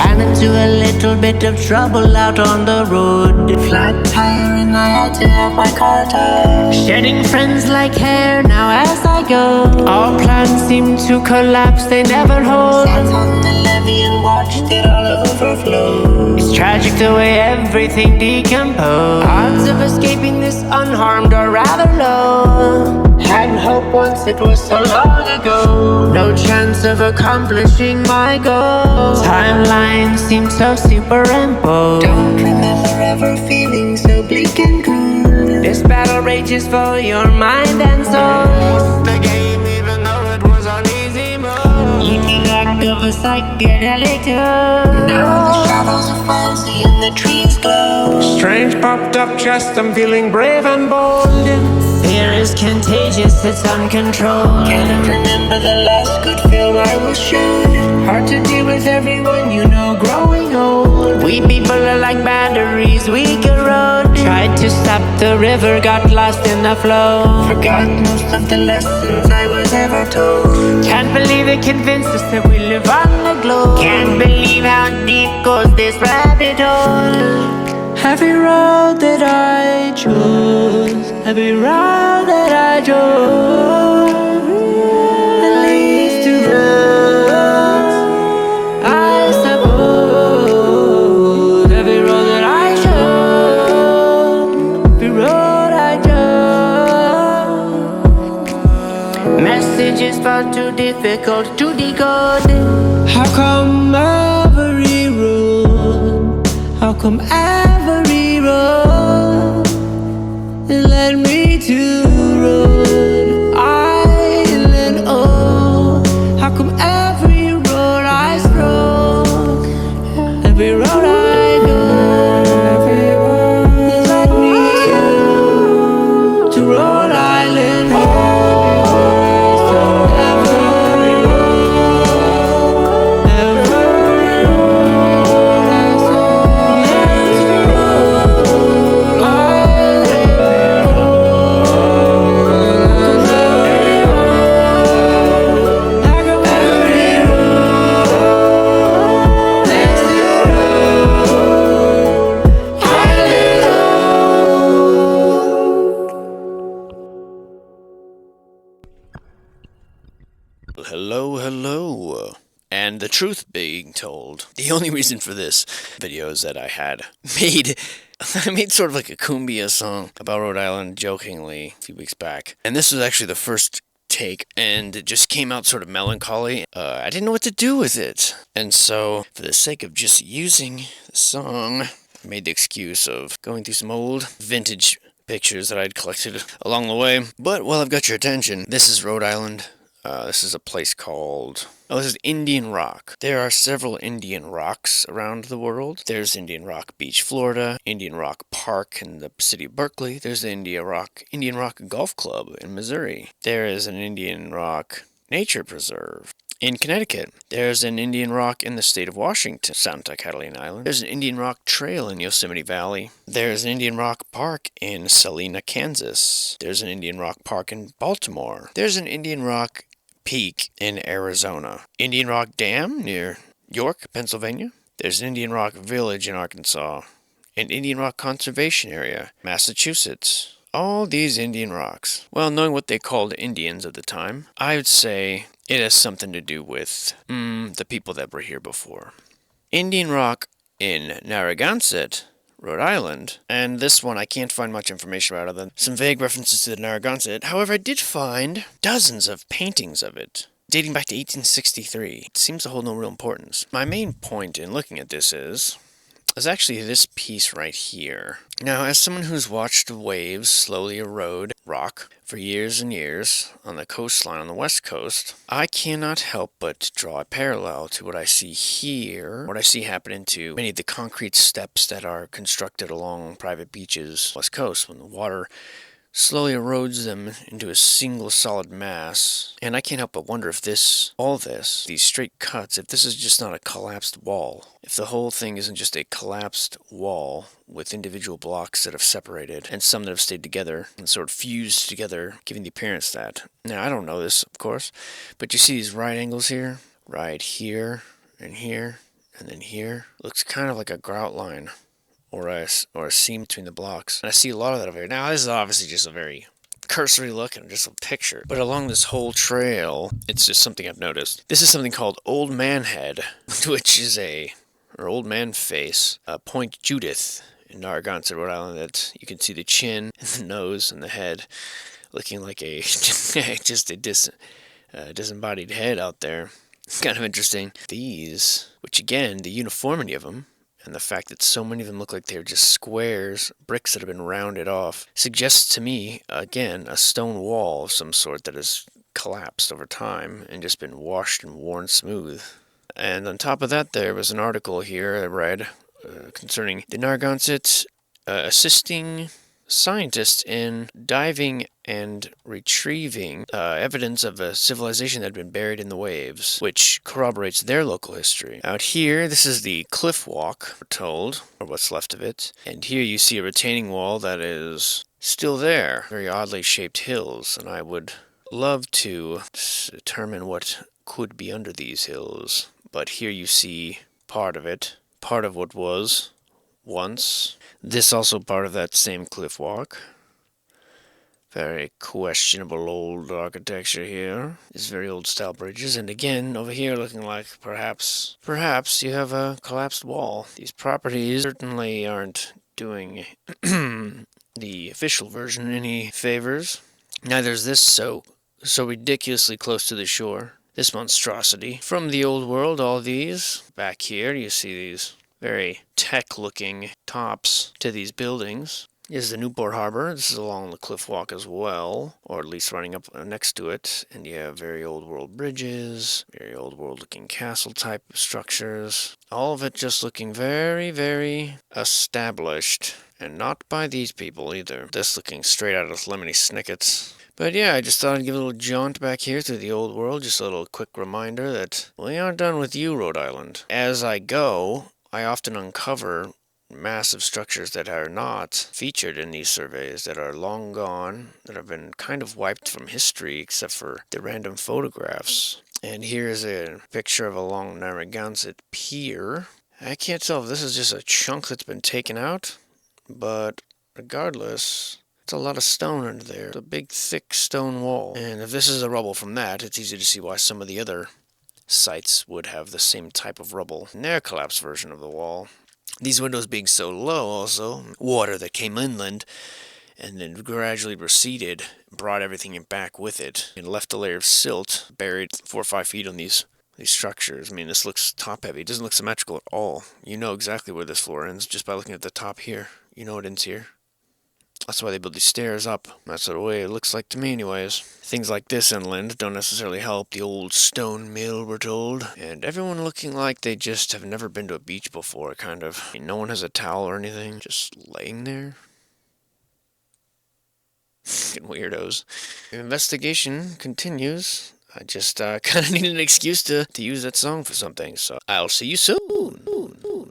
Ran into a little bit of trouble out on the road. Flat tire and I had to have my car towed. Shedding friends like hair now as I go. All plans seem to collapse, they never hold. Sat on the levee and watched it all overflow. It's tragic the way everything decomposed. Odds of escaping this unharmed are rather low. Had hope once, it was so long ago. No chance of accomplishing my goal. Timelines seem so superimposed. Don't remember ever feeling so bleak and cool. This battle rages for your mind and soul. The game, even though it was on easy mode. Looking like of a psychedelic too. Now the shadows are fancy and the trees glow. Strange popped up chest, I'm feeling brave and bold. Fear is contagious, it's uncontrolled. Can't remember the last good film I was shown. Hard to deal with everyone you know growing old. We people are like batteries, we corrode. Tried to stop the river, got lost in the flow. Forgot most of the lessons I was ever told. Can't believe they convinced us that we live on the globe. Can't believe how deep goes this rabbit hole. Every road that I chose, every road that I chose, it leads to rose, I suppose. Every road that I chose, every road I chose. Message is far too difficult to decode. How come every road, how come every road it led me to Rhode Island? Oh, how come every road I stroll, every road I go, every road led me to Rhode Island? Hello. And the truth being told, the only reason for this video is that I had made sort of like a cumbia song about Rhode Island jokingly a few weeks back. And this was actually the first take, and it just came out sort of melancholy. I didn't know what to do with it. And so, for the sake of just using the song, I made the excuse of going through some old vintage pictures that I'd collected along the way. But while I've got your attention, this is Rhode Island. This is a place called... this is Indian Rock. There are several Indian Rocks around the world. There's Indian Rock Beach, Florida, Indian Rock Park in the city of Berkeley. There's the Indian Rock Golf Club in Missouri. There is an Indian Rock Nature Preserve in Connecticut. There's an Indian Rock in the state of Washington, Santa Catalina Island. There's an Indian Rock Trail in Yosemite Valley. There's an Indian Rock Park in Salina, Kansas. There's an Indian Rock Park in Baltimore. There's an Indian Rock Peak in Arizona. Indian Rock Dam near York, Pennsylvania. There's an Indian Rock Village in Arkansas. An Indian Rock Conservation Area, Massachusetts. All these Indian rocks. Well, knowing what they called Indians at the time, I would say it has something to do with the people that were here before. Indian Rock in Narragansett, Rhode Island, and this one I can't find much information about other than some vague references to the Narragansett. However, I did find dozens of paintings of it, dating back to 1863. It seems to hold no real importance. My main point in looking at this is actually this piece right here. Now, as someone who's watched waves slowly erode rock for years and years on the coastline on the west coast, I cannot help but draw a parallel to what I see here, what I see happening to many of the concrete steps that are constructed along private beaches west coast when the water slowly erodes them into a single solid mass. And I can't help but wonder if these straight cuts, if this is just not a collapsed wall. If the whole thing isn't just a collapsed wall with individual blocks that have separated and some that have stayed together and sort of fused together, giving the appearance that. Now, I don't know this, of course, but you see these right angles here, and here, And then here, looks kind of like a grout line or a seam between the blocks. And I see a lot of that over here. Now, this is obviously just a very cursory look and just a picture. But along this whole trail, it's just something I've noticed. This is something called Old Man Head, which is or Old Man Face, Point Judith in Narragansett, Rhode Island. That you can see the chin and the nose and the head looking like a just a disembodied head out there. It's kind of interesting. These, which again, the uniformity of them, and the fact that so many of them look like they're just squares, bricks that have been rounded off, suggests to me, again, a stone wall of some sort that has collapsed over time and just been washed and worn smooth. And on top of that, there was an article here I read concerning the Narragansett assisting scientists in diving and retrieving evidence of a civilization that had been buried in the waves, which corroborates their local history. Out here, this is the cliff walk, we're told, or what's left of it. And here you see a retaining wall that is still there. Very oddly shaped hills, and I would love to determine what could be under these hills. But here you see part of it, part of what was once. This also part of that same cliff walk. Very questionable old architecture here. These very old style bridges. And again, over here looking like perhaps you have a collapsed wall. These properties certainly aren't doing the official version any favors. Neither is this so ridiculously close to the shore. This monstrosity. From the old world, all these. Back here, you see these very tech-looking tops to these buildings. This is the Newport Harbor. This is along the cliff walk as well, or at least running up next to it. And you have very old world bridges, very old world looking castle type structures. All of it just looking very, very established. And not by these people either. This looking straight out of Lemony Snicket's. But yeah, I just thought I'd give a little jaunt back here through the old world. Just a little quick reminder that we aren't done with you, Rhode Island. As I go, I often uncover massive structures that are not featured in these surveys, that are long gone, that have been kind of wiped from history except for the random photographs. And here's a picture of a long Narragansett pier. I can't tell if this is just a chunk that's been taken out, but regardless, it's a lot of stone under there. It's a big, thick stone wall. And if this is the rubble from that, it's easy to see why some of the other sites would have the same type of rubble in their collapsed version of the wall. These windows being so low also, water that came inland and then gradually receded, brought everything back with it, and left a layer of silt buried 4 or 5 feet on these structures. I mean, this looks top-heavy. It doesn't look symmetrical at all. You know exactly where this floor ends just by looking at the top here. You know it ends here. That's why they build these stairs up. That's the way it looks like to me anyways. Things like this inland don't necessarily help the old stone mill, we're told. And everyone looking like they just have never been to a beach before, kind of. I mean, no one has a towel or anything, just laying there. Fucking weirdos. The investigation continues. I just kind of need an excuse to use that song for something, so I'll see you soon.